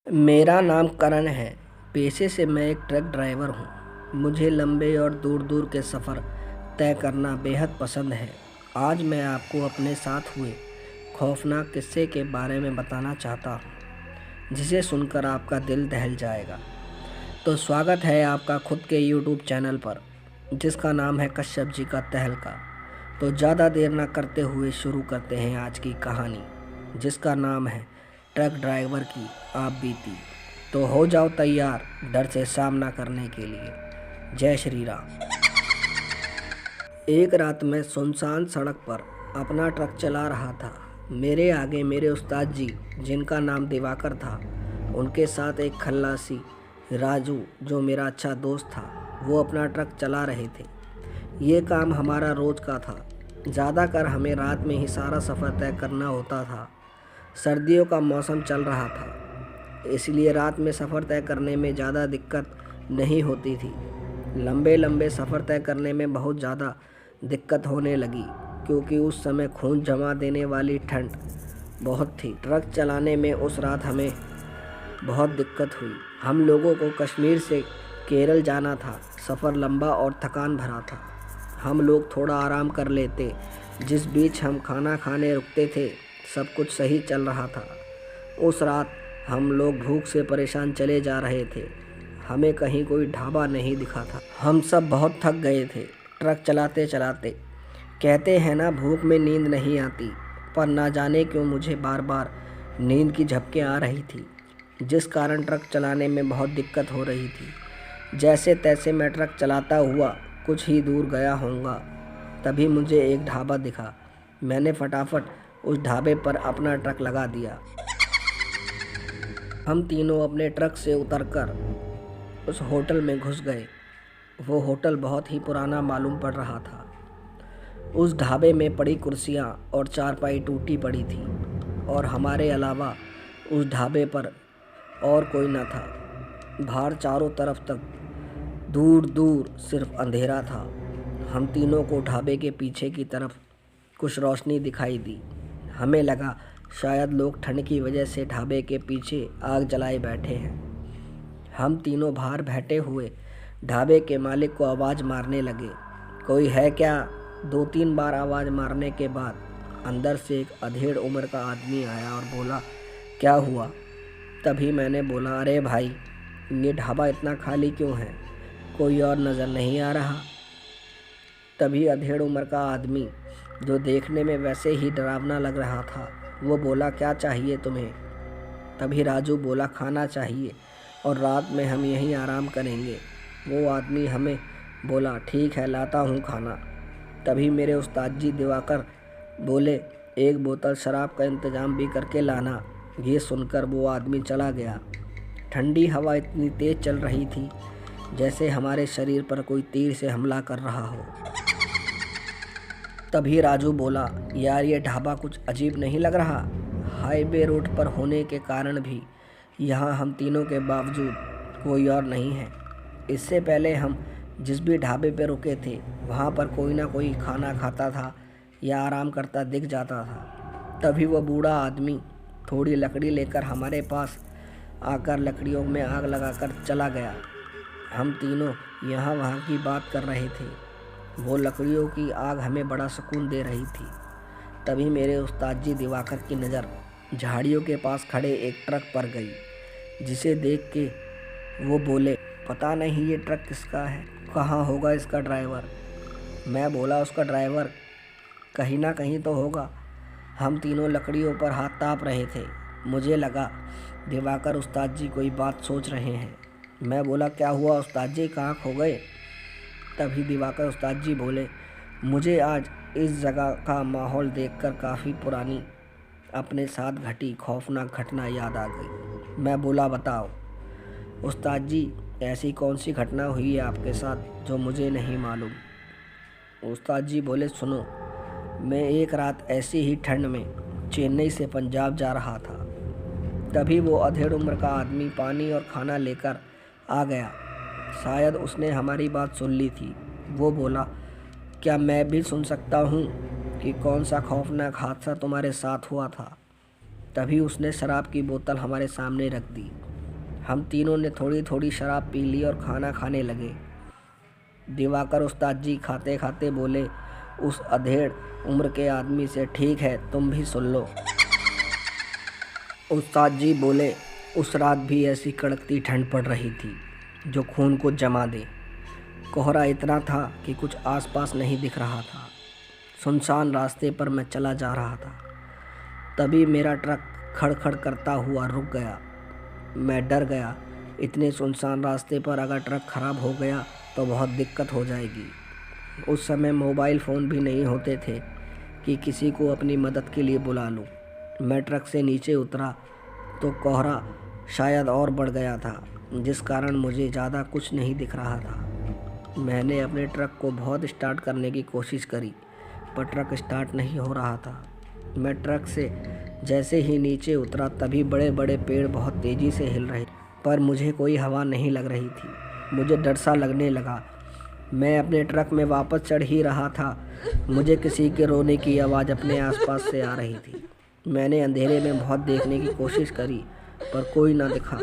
मेरा नाम करण है। पेशे से मैं एक ट्रक ड्राइवर हूँ। मुझे लंबे और दूर दूर के सफ़र तय करना बेहद पसंद है। आज मैं आपको अपने साथ हुए खौफनाक किस्से के बारे में बताना चाहता हूँ, जिसे सुनकर आपका दिल दहल जाएगा। तो स्वागत है आपका खुद के यूट्यूब चैनल पर, जिसका नाम है कश्यप जी का तहलका। तो ज़्यादा देर न करते हुए शुरू करते हैं आज की कहानी, जिसका नाम है ट्रक ड्राइवर की आप बीती। तो हो जाओ तैयार डर से सामना करने के लिए। जय श्री राम। एक रात मैं सुनसान सड़क पर अपना ट्रक चला रहा था। मेरे आगे मेरे उस्ताद जी, जिनका नाम दिवाकर था, उनके साथ एक खल्लासी राजू, जो मेरा अच्छा दोस्त था, वो अपना ट्रक चला रहे थे। ये काम हमारा रोज़ का था। ज़्यादातर हमें रात में ही सारा सफ़र तय करना होता था। सर्दियों का मौसम चल रहा था, इसलिए रात में सफ़र तय करने में ज़्यादा दिक्कत नहीं होती थी। लंबे लंबे सफ़र तय करने में बहुत ज़्यादा दिक्कत होने लगी, क्योंकि उस समय खून जमा देने वाली ठंड बहुत थी। ट्रक चलाने में उस रात हमें बहुत दिक्कत हुई। हम लोगों को कश्मीर से केरल जाना था। सफ़र लंबा और थकान भरा था। हम लोग थोड़ा आराम कर लेते, जिस बीच हम खाना खाने रुकते थे। सब कुछ सही चल रहा था। उस रात हम लोग भूख से परेशान चले जा रहे थे। हमें कहीं कोई ढाबा नहीं दिखा था। हम सब बहुत थक गए थे ट्रक चलाते चलाते। कहते हैं ना, भूख में नींद नहीं आती, पर ना जाने क्यों मुझे बार बार नींद की झपकें आ रही थी, जिस कारण ट्रक चलाने में बहुत दिक्कत हो रही थी। जैसे तैसे मैं ट्रक चलाता हुआ कुछ ही दूर गया होऊंगा, तभी मुझे एक ढाबा दिखा। मैंने फटाफट उस ढाबे पर अपना ट्रक लगा दिया। हम तीनों अपने ट्रक से उतरकर उस होटल में घुस गए। वो होटल बहुत ही पुराना मालूम पड़ रहा था। उस ढाबे में पड़ी कुर्सियाँ और चारपाई टूटी पड़ी थी, और हमारे अलावा उस ढाबे पर और कोई न था। बाहर चारों तरफ तक दूर दूर सिर्फ अंधेरा था। हम तीनों को ढाबे के पीछे की तरफ कुछ रोशनी दिखाई दी। हमें लगा शायद लोग ठंड की वजह से ढाबे के पीछे आग जलाए बैठे हैं। हम तीनों बाहर बैठे हुए ढाबे के मालिक को आवाज़ मारने लगे, कोई है क्या? 2-3 बार आवाज़ मारने के बाद अंदर से एक अधेड़ उम्र का आदमी आया और बोला, क्या हुआ? तभी मैंने बोला, अरे भाई, ये ढाबा इतना खाली क्यों है? कोई और नज़र नहीं आ रहा? तभी अधेड़ उम्र का आदमी, जो देखने में वैसे ही डरावना लग रहा था, वो बोला, क्या चाहिए तुम्हें? तभी राजू बोला, खाना चाहिए और रात में हम यहीं आराम करेंगे। वो आदमी हमें बोला, ठीक है, लाता हूँ खाना। तभी मेरे उस्ताद जी दिवाकर बोले, एक बोतल शराब का इंतज़ाम भी करके लाना। ये सुनकर वो आदमी चला गया। ठंडी हवा इतनी तेज़ चल रही थी जैसे हमारे शरीर पर कोई तीर से हमला कर रहा हो। तभी राजू बोला, यार, ये ढाबा कुछ अजीब नहीं लग रहा? हाईवे रोड पर होने के कारण भी यहाँ हम तीनों के बावजूद कोई और नहीं है। इससे पहले हम जिस भी ढाबे पर रुके थे, वहाँ पर कोई ना कोई खाना खाता था या आराम करता दिख जाता था। तभी वह बूढ़ा आदमी थोड़ी लकड़ी लेकर हमारे पास आकर लकड़ियों में आग लगाकर चला गया। हम तीनों यहाँ वहाँ की बात कर रहे थे। वो लकड़ियों की आग हमें बड़ा सुकून दे रही थी। तभी मेरे उस्ताद जी दिवाकर की नज़र झाड़ियों के पास खड़े एक ट्रक पर गई, जिसे देख के वो बोले, पता नहीं ये ट्रक किसका है, कहाँ होगा इसका ड्राइवर? मैं बोला, उसका ड्राइवर कहीं ना कहीं तो होगा। हम तीनों लकड़ियों पर हाथ ताप रहे थे। मुझे लगा दिवाकर उस्ताद जी कोई बात सोच रहे हैं। मैं बोला, क्या हुआ उस्ताद जी, कहाँ खो गए? तभी दिवाकर उस्ताद जी बोले, मुझे आज इस जगह का माहौल देखकर काफ़ी पुरानी अपने साथ घटी खौफनाक घटना याद आ गई। मैं बोला, बताओ उस्ताद जी, ऐसी कौन सी घटना हुई है आपके साथ जो मुझे नहीं मालूम? उस्ताद जी बोले, सुनो, मैं एक रात ऐसी ही ठंड में चेन्नई से पंजाब जा रहा था। तभी वो अधेड़ उम्र का आदमी पानी और खाना लेकर आ गया। शायद उसने हमारी बात सुन ली थी। वो बोला, क्या मैं भी सुन सकता हूँ कि कौन सा खौफनाक हादसा तुम्हारे साथ हुआ था? तभी उसने शराब की बोतल हमारे सामने रख दी। हम तीनों ने थोड़ी थोड़ी शराब पी ली और खाना खाने लगे। दिवाकर उस्ताद जी खाते खाते बोले, उस अधेड़ उम्र के आदमी से, ठीक है तुम भी सुन लो। उस्ताद जी बोले, उस रात भी ऐसी कड़कती ठंड पड़ रही थी जो खून को जमा दे। कोहरा इतना था कि कुछ आसपास नहीं दिख रहा था। सुनसान रास्ते पर मैं चला जा रहा था। तभी मेरा ट्रक खड़खड़ करता हुआ रुक गया। मैं डर गया। इतने सुनसान रास्ते पर अगर ट्रक खराब हो गया तो बहुत दिक्कत हो जाएगी। उस समय मोबाइल फ़ोन भी नहीं होते थे कि किसी को अपनी मदद के लिए बुला लूं। मैं ट्रक से नीचे उतरा तो कोहरा शायद और बढ़ गया था, जिस कारण मुझे ज़्यादा कुछ नहीं दिख रहा था। मैंने अपने ट्रक को बहुत स्टार्ट करने की कोशिश करी, पर ट्रक स्टार्ट नहीं हो रहा था। मैं ट्रक से जैसे ही नीचे उतरा तभी बड़े बड़े पेड़ बहुत तेज़ी से हिल रहे, पर मुझे कोई हवा नहीं लग रही थी। मुझे डर सा लगने लगा। मैं अपने ट्रक में वापस चढ़ ही रहा था, मुझे किसी के रोने की आवाज़ अपने आसपास से आ रही थी। मैंने अंधेरे में बहुत देखने की कोशिश करी, पर कोई ना दिखा।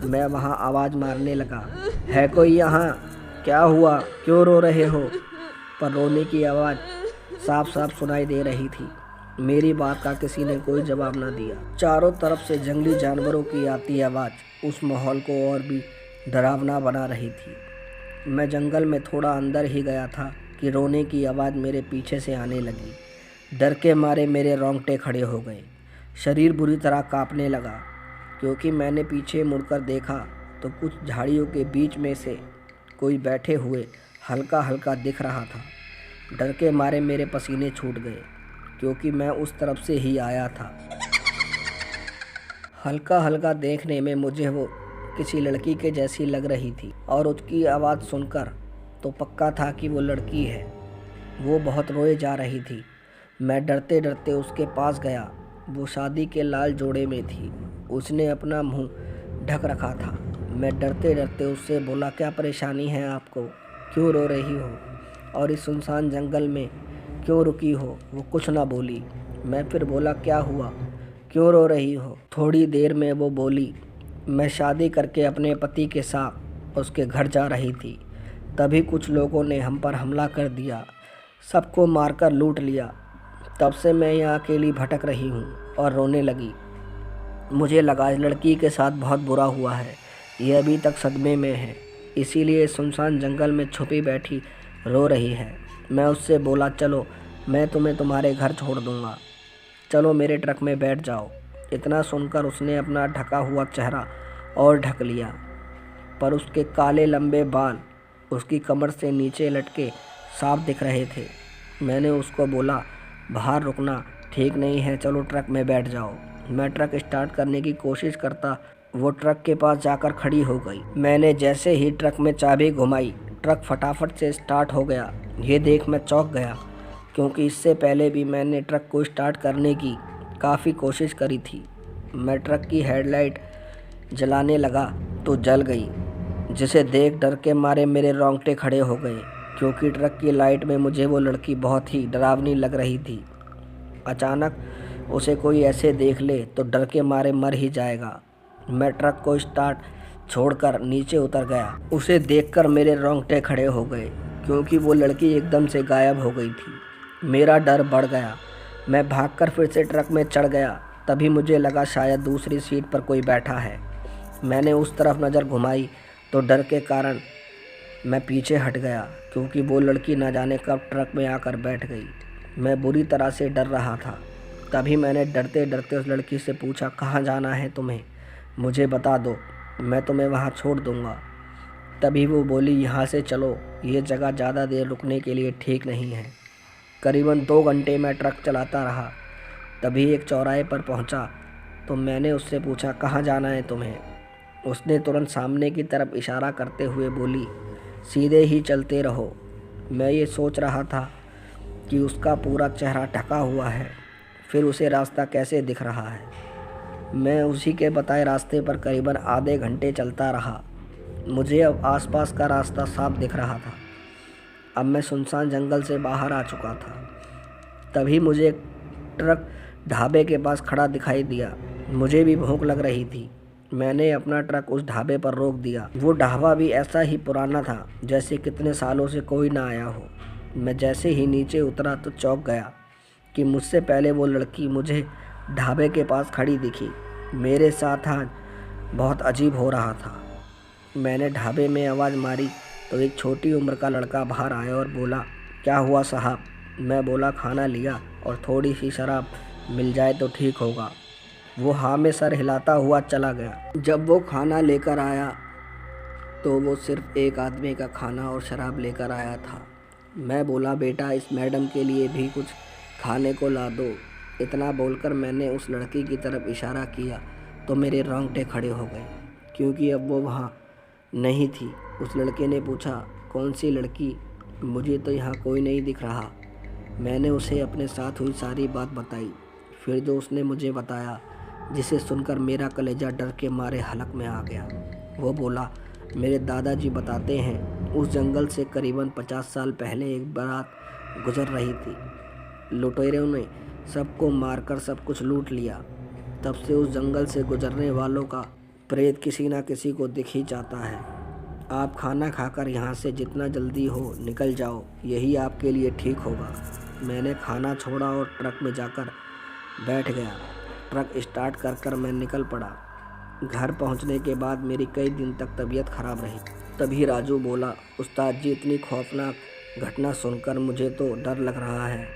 मैं वहाँ आवाज़ मारने लगा, है कोई यहाँ? क्या हुआ? क्यों रो रहे हो? पर रोने की आवाज़ साफ साफ सुनाई दे रही थी। मेरी बात का किसी ने कोई जवाब ना दिया। चारों तरफ से जंगली जानवरों की आती आवाज़ उस माहौल को और भी डरावना बना रही थी। मैं जंगल में थोड़ा अंदर ही गया था कि रोने की आवाज़ मेरे पीछे से आने लगी। डर के मारे मेरे रोंगटे खड़े हो गए। शरीर बुरी तरह कांपने लगा, क्योंकि मैंने पीछे मुड़कर देखा तो कुछ झाड़ियों के बीच में से कोई बैठे हुए हल्का हल्का दिख रहा था। डर के मारे मेरे पसीने छूट गए, क्योंकि मैं उस तरफ से ही आया था। हल्का हल्का देखने में मुझे वो किसी लड़की के जैसी लग रही थी, और उसकी आवाज़ सुनकर तो पक्का था कि वो लड़की है। वो बहुत रोए जा रही थी। मैं डरते डरते उसके पास गया। वो शादी के लाल जोड़े में थी। उसने अपना मुंह ढक रखा था। मैं डरते डरते उससे बोला, क्या परेशानी है आपको? क्यों रो रही हो? और इस सुनसान जंगल में क्यों रुकी हो? वो कुछ ना बोली। मैं फिर बोला, क्या हुआ? क्यों रो रही हो? थोड़ी देर में वो बोली, मैं शादी करके अपने पति के साथ उसके घर जा रही थी। तभी कुछ लोगों ने हम पर हमला कर दिया, सबको मारकर लूट लिया। तब से मैं यहाँ अकेली भटक रही हूँ और रोने लगी। मुझे लगा इस लड़की के साथ बहुत बुरा हुआ है, ये अभी तक सदमे में है, इसीलिए सुनसान जंगल में छुपी बैठी रो रही है। मैं उससे बोला, चलो मैं तुम्हें तुम्हारे घर छोड़ दूँगा, चलो मेरे ट्रक में बैठ जाओ। इतना सुनकर उसने अपना ढका हुआ चेहरा और ढक लिया, पर उसके काले लंबे बाल उसकी कमर से नीचे लटके साफ दिख रहे थे। मैंने उसको बोला, बाहर रुकना ठीक नहीं है, चलो ट्रक में बैठ जाओ। मैं ट्रक स्टार्ट करने की कोशिश करता, वो ट्रक के पास जाकर खड़ी हो गई। मैंने जैसे ही ट्रक में चाबी घुमाई, ट्रक फटाफट से स्टार्ट हो गया। ये देख मैं चौंक गया, क्योंकि इससे पहले भी मैंने ट्रक को स्टार्ट करने की काफ़ी कोशिश करी थी। मैं ट्रक की हेडलाइट जलाने लगा तो जल गई, जिसे देख डर के मारे मेरे रोंगटे खड़े हो गए, क्योंकि ट्रक की लाइट में मुझे वो लड़की बहुत ही डरावनी लग रही थी। अचानक उसे कोई ऐसे देख ले तो डर के मारे मर ही जाएगा। मैं ट्रक को स्टार्ट छोड़कर नीचे उतर गया। उसे देखकर मेरे रोंगटे खड़े हो गए, क्योंकि वो लड़की एकदम से गायब हो गई थी। मेरा डर बढ़ गया। मैं भागकर फिर से ट्रक में चढ़ गया। तभी मुझे लगा शायद दूसरी सीट पर कोई बैठा है। मैंने उस तरफ नज़र घुमाई तो डर के कारण मैं पीछे हट गया, क्योंकि वो लड़की न जाने कब ट्रक में आकर बैठ गई। मैं बुरी तरह से डर रहा था। तभी मैंने डरते डरते उस लड़की से पूछा, कहाँ जाना है तुम्हें? मुझे बता दो, मैं तुम्हें वहाँ छोड़ दूँगा। तभी वो बोली, यहाँ से चलो, ये जगह ज़्यादा देर रुकने के लिए ठीक नहीं है। करीबन 2 घंटे मैं ट्रक चलाता रहा। तभी एक चौराहे पर पहुँचा तो मैंने उससे पूछा, कहाँ जाना है तुम्हें? उसने तुरंत सामने की तरफ इशारा करते हुए बोली, सीधे ही चलते रहो। मैं ये सोच रहा था कि उसका पूरा चेहरा ढका हुआ है, फिर उसे रास्ता कैसे दिख रहा है। मैं उसी के बताए रास्ते पर करीबन आधे घंटे चलता रहा। मुझे अब आसपास का रास्ता साफ दिख रहा था। अब मैं सुनसान जंगल से बाहर आ चुका था। तभी मुझे एक ट्रक ढाबे के पास खड़ा दिखाई दिया। मुझे भी भूख लग रही थी। मैंने अपना ट्रक उस ढाबे पर रोक दिया। वो ढाबा भी ऐसा ही पुराना था जैसे कितने सालों से कोई ना आया हो। मैं जैसे ही नीचे उतरा तो चौंक गया कि मुझसे पहले वो लड़की मुझे ढाबे के पास खड़ी दिखी। मेरे साथ आज बहुत अजीब हो रहा था। मैंने ढाबे में आवाज़ मारी तो एक छोटी उम्र का लड़का बाहर आया और बोला, क्या हुआ साहब? मैं बोला, खाना लिया और थोड़ी सी शराब मिल जाए तो ठीक होगा। वो हाँ में सर हिलाता हुआ चला गया। जब वो खाना लेकर आया तो वो सिर्फ एक आदमी का खाना और शराब लेकर आया था। मैं बोला, बेटा इस मैडम के लिए भी कुछ खाने को ला दो। इतना बोलकर मैंने उस लड़की की तरफ इशारा किया तो मेरे रोंगटे खड़े हो गए, क्योंकि अब वो वहाँ नहीं थी। उस लड़के ने पूछा, कौन सी लड़की? मुझे तो यहाँ कोई नहीं दिख रहा। मैंने उसे अपने साथ हुई सारी बात बताई। फिर जो उसने मुझे बताया, जिसे सुनकर मेरा कलेजा डर के मारे हलक में आ गया। वो बोला, मेरे दादाजी बताते हैं उस जंगल से करीबन 50 साल पहले एक बारात गुजर रही थी। लुटेरों ने सबको मारकर सब कुछ लूट लिया। तब से उस जंगल से गुजरने वालों का प्रेत किसी ना किसी को दिख ही जाता है। आप खाना खाकर यहाँ से जितना जल्दी हो निकल जाओ, यही आपके लिए ठीक होगा। मैंने खाना छोड़ा और ट्रक में जाकर बैठ गया। ट्रक स्टार्ट कर मैं निकल पड़ा। घर पहुँचने के बाद मेरी कई दिन तक तबीयत खराब रही। तभी राजू बोला, उस्ताद जी इतनी खौफनाक घटना सुनकर मुझे तो डर लग रहा है।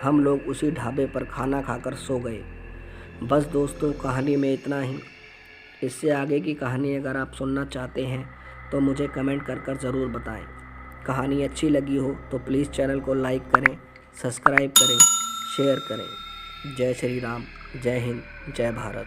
हम लोग उसी ढाबे पर खाना खाकर सो गए। बस दोस्तों, कहानी में इतना ही। इससे आगे की कहानी अगर आप सुनना चाहते हैं तो मुझे कमेंट कर ज़रूर बताएं। कहानी अच्छी लगी हो तो प्लीज़ चैनल को लाइक करें, सब्सक्राइब करें, शेयर करें। जय श्री राम, जय हिंद, जय भारत।